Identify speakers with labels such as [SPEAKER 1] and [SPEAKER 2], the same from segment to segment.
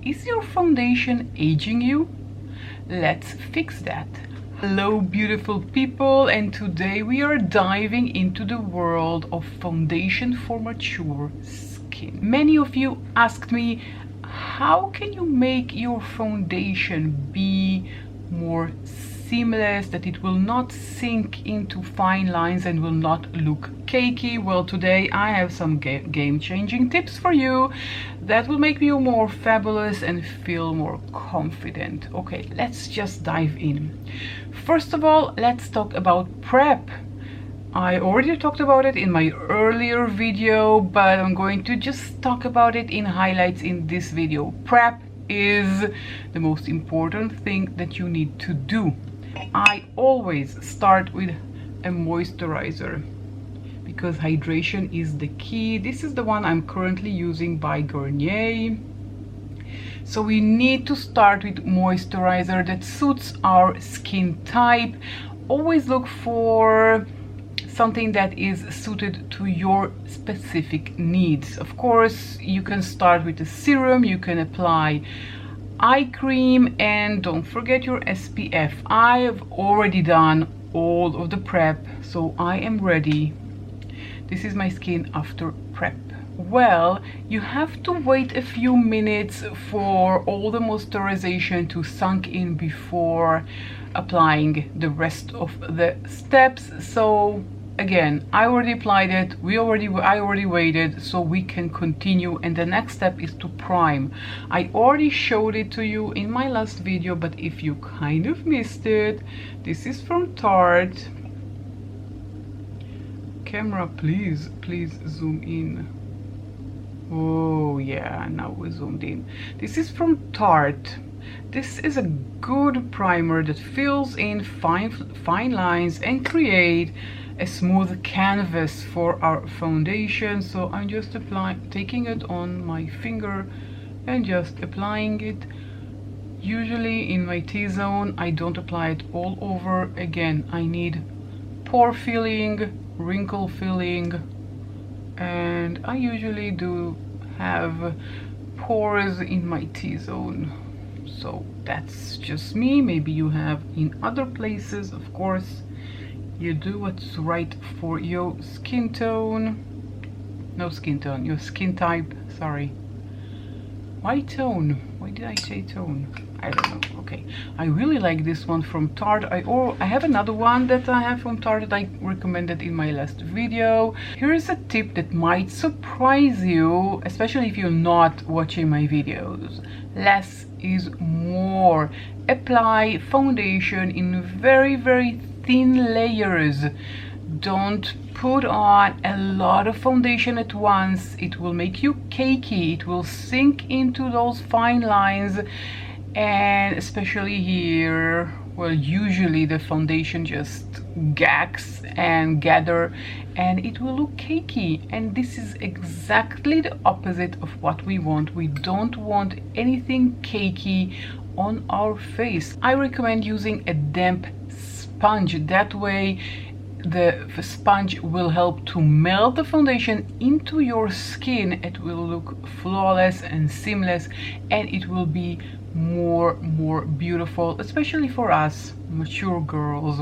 [SPEAKER 1] Is your foundation aging you? Let's fix that. Hello beautiful people, and today we are diving into the world of foundation for mature skin. Many of you asked me, how can you make your foundation be more seamless, that it will not sink into fine lines and will not look cakey? Well, today I have some game-changing tips for you that will make you more fabulous and feel more confident. Okay, let's just dive in. First of all, let's talk about prep. I already talked about it in my earlier video, but I'm going to just talk about it in highlights in this video. Prep is the most important thing that you need to do. I always start with a moisturizer because hydration is the key. This is the one I'm currently using by Garnier. So we need to start with moisturizer that suits our skin type. Always look for something that is suited to your specific needs. Of course, you can start with a serum, you can apply eye cream, and don't forget your SPF. I have already done all of the prep, so I am ready. This is my skin after prep. Well, you have to wait a few minutes for all the moisturization to sink in before applying the rest of the steps. So again, I already applied it, I already waited, so we can continue, and the next step is to prime. I already showed it to you in my last video, but if you kind of missed it, this is from Tarte. Camera, please zoom in. Oh yeah, now we zoomed in. This is from Tarte. This is a good primer that fills in fine lines and create a smooth canvas for our foundation. So I'm just taking it on my finger and just applying it. Usually in my T-zone, I don't apply it all over. Again, I need pore filling, wrinkle filling, and I usually do have pores in my T-zone. So that's just me. Maybe you have in other places. Of course, you do what's right for your skin tone. No skin tone, your skin type, sorry. Why tone? Why did I say tone? I don't know. Okay, I really like this one from Tarte. I have another one that I have from Tarte that I recommended in my last video. Here is a tip that might surprise you, especially if you're not watching my videos. Less is more. Apply foundation in very thin layers. Don't put on a lot of foundation at once. It will make you cakey. It will sink into those fine lines, and especially here, well, usually the foundation just gags and gather and it will look cakey, and this is exactly the opposite of what we want. We don't want anything cakey on our face. I recommend using a damp sponge. That way the sponge will help to melt the foundation into your skin. It will look flawless and seamless, and it will be more beautiful, especially for us mature girls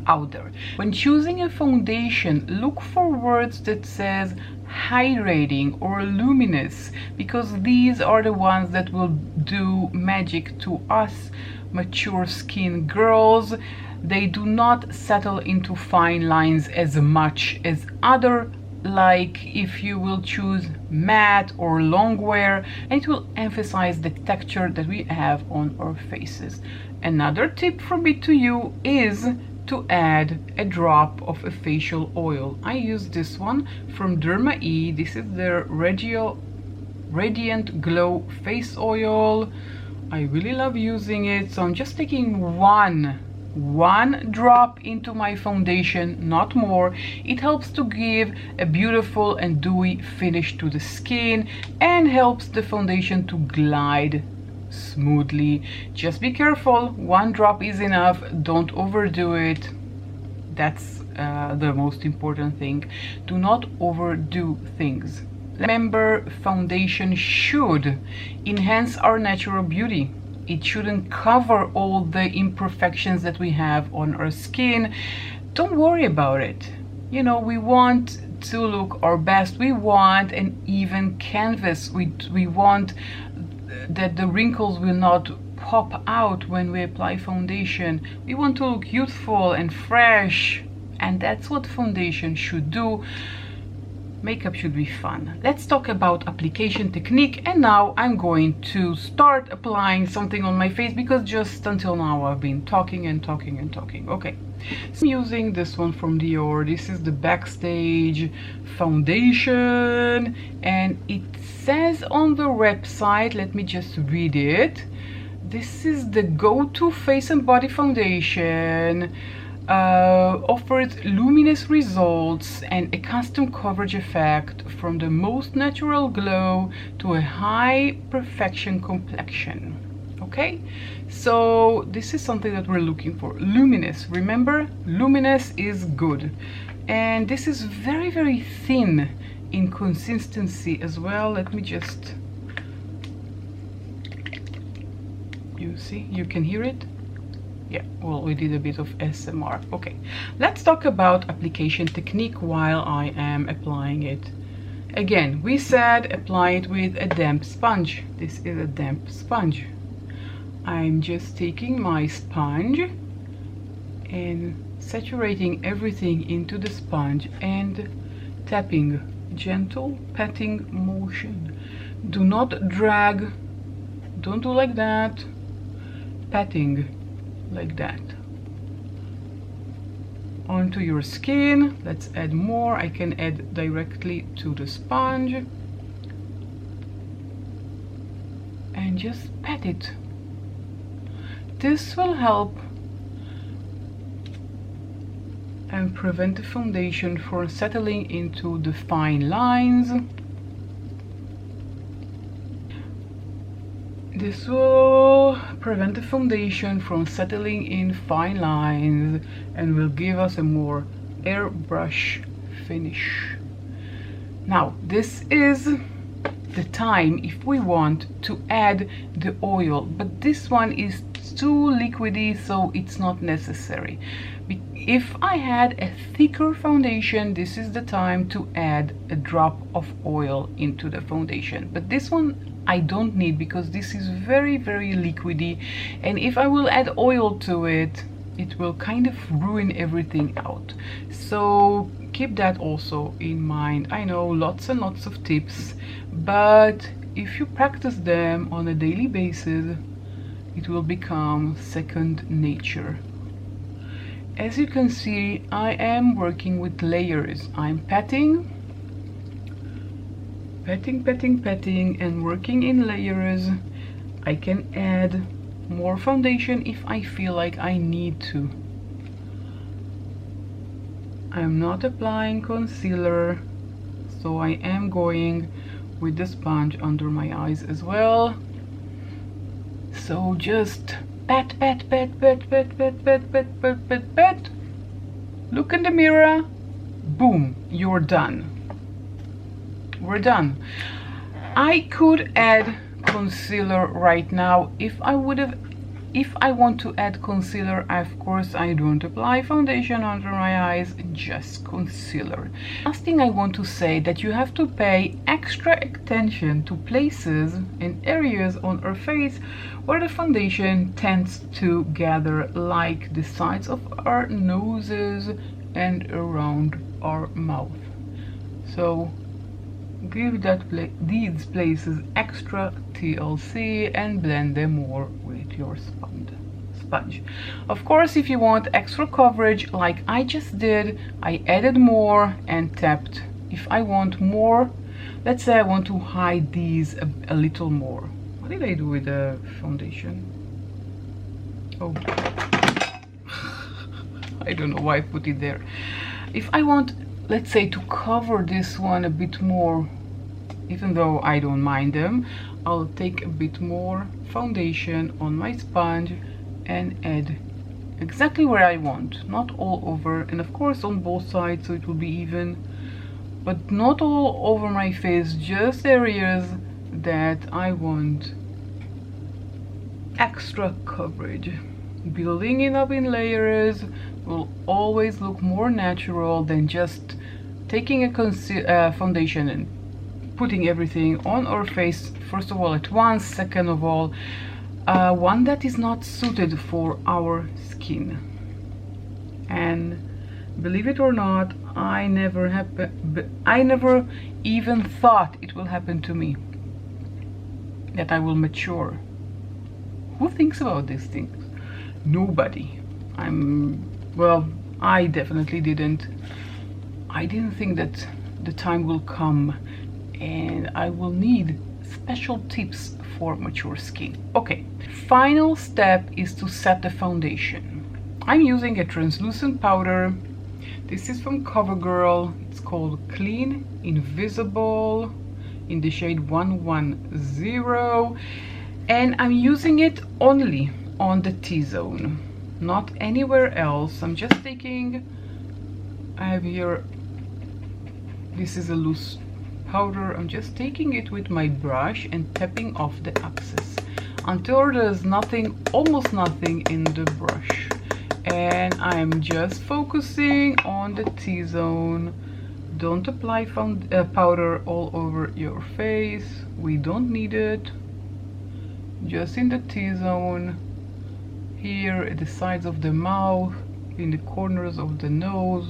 [SPEAKER 1] out there. When choosing a foundation, look for words that says hydrating or luminous, because these are the ones that will do magic to us mature skin girls. They do not settle into fine lines as much as other, like if you will choose matte or long wear, and it will emphasize the texture that we have on our faces. Another tip from me to you is to add a drop of a facial oil. I use this one from Derma E. This is their Radiant Glow Face Oil. I really love using it, so I'm just taking one drop into my foundation, not more. It helps to give a beautiful and dewy finish to the skin and helps the foundation to glide smoothly. Just be careful, one drop is enough, don't overdo it. That's the most important thing. Do not overdo things. Remember, foundation should enhance our natural beauty. It shouldn't cover all the imperfections that we have on our skin. Don't worry about it. You know, we want to look our best. We want an even canvas. We want that the wrinkles will not pop out when we apply foundation. We want to look youthful and fresh, and that's what foundation should do. Makeup should be fun. Let's talk about application technique, and now I'm going to start applying something on my face because just until now I've been talking and talking and talking. Okay, so I'm using this one from Dior. This is the Backstage foundation, and it says on the website, let me just read it. This is the go-to face and body foundation. Offers luminous results and a custom coverage effect, from the most natural glow to a high perfection complexion. Okay, so this is something that we're looking for. Luminous, remember, luminous is good. And this is very, very thin in consistency as well. Let me just, you see, you can hear it. Yeah, well, we did a bit of ASMR. Okay, let's talk about application technique while I am applying it. Again, we said apply it with a damp sponge. This is a damp sponge. I'm just taking my sponge and saturating everything into the sponge and tapping, gentle patting motion. Do not drag, don't do like that. Patting like that onto your skin. Let's add more. I can add directly to the sponge and just pat it. This will help and prevent the foundation from settling into the fine lines. This will prevent the foundation from settling in fine lines and will give us a more airbrush finish. Now, this is the time if we want to add the oil, but this one is too liquidy, so it's not necessary. If I had a thicker foundation, this is the time to add a drop of oil into the foundation, but this one I don't need because this is very, very liquidy, and if I will add oil to it, it will kind of ruin everything out. So keep that also in mind. I know lots and lots of tips, but if you practice them on a daily basis, it will become second nature. As you can see, I am working with layers. I'm patting, and working in layers. I can add more foundation if I feel like I need to. I'm not applying concealer, so I am going with the sponge under my eyes as well. So just pat. Look in the mirror. Boom, you're done. We're done. I could add concealer right now if I want to add concealer. Of course, I don't apply foundation under my eyes, just concealer. Last thing I want to say, that you have to pay extra attention to places and areas on our face where the foundation tends to gather, like the sides of our noses and around our mouth. So give these places extra TLC and blend them more with your sponge. Of course, if you want extra coverage like I just did, I added more and tapped. If I want more, let's say I want to hide these a little more. What did I do with the foundation? Oh, I don't know why I put it there. If I want, let's say, to cover this one a bit more, even though I don't mind them, I'll take a bit more foundation on my sponge and add exactly where I want, not all over, and of course on both sides, so it will be even. but not all over my face, just areas that I want extra coverage. Building it up in layers will always look more natural than just taking a foundation and putting everything on our face, first of all at once, second of all one that is not suited for our skin. And believe it or not, I never even thought it will happen to me, that I will mature. Who thinks about these things? Nobody. Well, I definitely didn't. I didn't think that the time will come and I will need special tips for mature skin. Okay, final step is to set the foundation. I'm using a translucent powder. This is from CoverGirl. It's called Clean Invisible in the shade 110, and I'm using it only on the T-zone, not anywhere else. I'm just taking, I have here, this is a loose powder. I'm just taking it with my brush and tapping off the excess until there's nothing, almost nothing in the brush, and I'm just focusing on the T-zone. Don't apply powder all over your face, we don't need it. Just in the T-zone, here at the sides of the mouth, in the corners of the nose,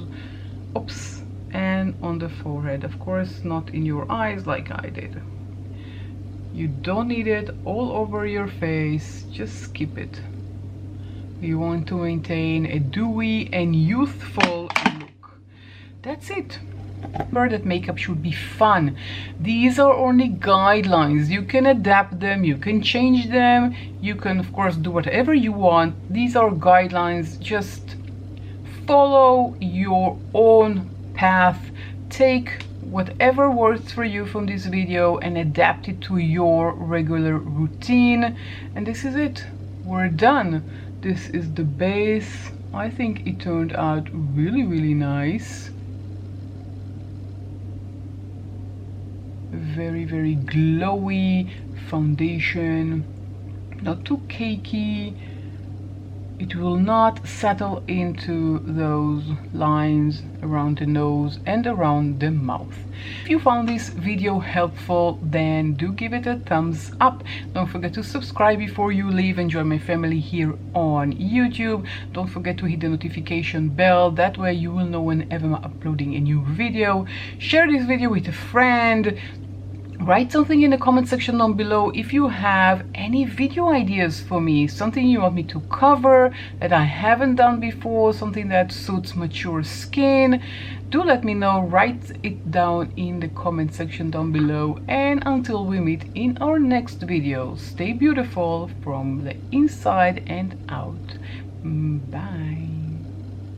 [SPEAKER 1] oops, and on the forehead. Of course, not in your eyes like I did. You don't need it all over your face, just skip it. You want to maintain a dewy and youthful look. That's it. Remember that makeup should be fun. These are only guidelines. You can adapt them, you can change them, you can of course do whatever you want. These are guidelines. Just follow your own path. Take whatever works for you from this video and adapt it to your regular routine. And this is it. We're done. This is the base. I think it turned out really, really nice. Very, very glowy foundation, not too cakey. It will not settle into those lines around the nose and around the mouth. If you found this video helpful, then do give it a thumbs up. Don't forget to subscribe before you leave and join my family here on YouTube. Don't forget to hit the notification bell, that way you will know whenever I'm uploading a new video. Share this video with a friend. Write something in the comment section down below if you have any video ideas for me, something you want me to cover that I haven't done before, something that suits mature skin. Do let me know, write it down in the comment section down below, and until we meet in our next video, stay beautiful from the inside and out. Bye.